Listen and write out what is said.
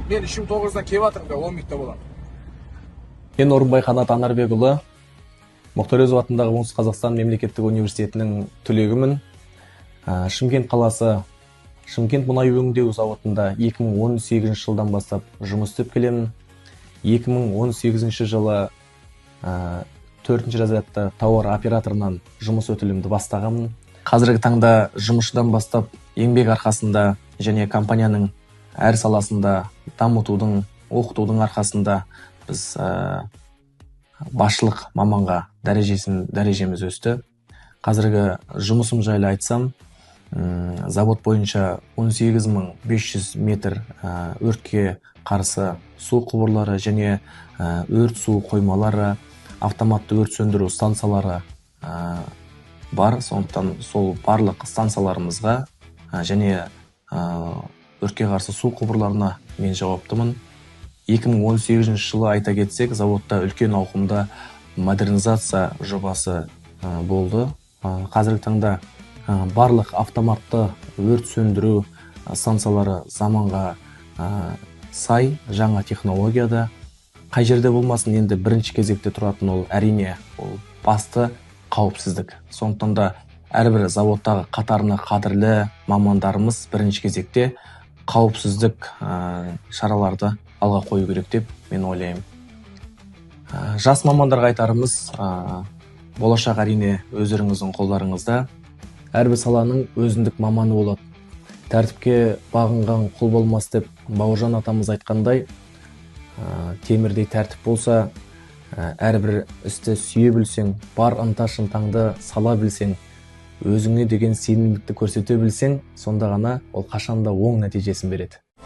мен ішім 9-да келіп жатырмын да 10 минутта болады. Мен Орынбай Қанат Анарбекұлы, Мұхтар Әуезов атындағы Оңтүстік Қазақстан мемлекеттік университетінің түлегімін. Шымкент қаласы Шымкент мұнай өңдеу зауытында 2018 жылдан бастап жұмыс істеп келемін. 2018 жылы 4-ші разрядты тауар операторынан жұмыс өтілімді бастағанмын. Қазіргі таңда жұмысшыдан бастап еңбек арқасында және компанияның әр саласында дамытудың, оқытудың арқасында біз басшылық маманға дәрежеміз өсті. Қазіргі жұмысым жайлы айтсам, завод бойынша 18.500 метр өртке қарсы су құбырлары және өрт су қоймалары, автоматты өрт сөндіру станциялары бар. Сондықтан сол барлық станцияларымызға және өртке қарсы су құбырларына мен жауаптымын. 2018 жылы айта кетсек, заводта үлкен ауқымда модернизация жобасы болды. Қазіргі таңда барлық автоматты өрт сөндіру станциялары заманға сай, жаңа технологияда. Қай жерде болмасын, енді бірінші кезекте тұратын ол әрине басты қауіпсіздік. Сондықтан да әрбір заводтағы қатарына қадірлі мамандарымыз бірінші кезекте қауіпсіздік шараларды алға қою керек деп мен ойлаймын. Жас мамандарға айтарымыз, болашақ әрине өздеріңіздің қолдарыңызда. Әрбір саланың өзіндік маманы болады. Тәртіпке бағынған құл болмас деп Бауыржан атамыз айтқандай, темірдей тәртіп болса, әрбір істі сүйе білсең, бар ынта-шынтаңды сала білсең, өзіңе деген сенімділікті көрсете білсең, сонда ғана ол қашанда оң нәтижесін береді.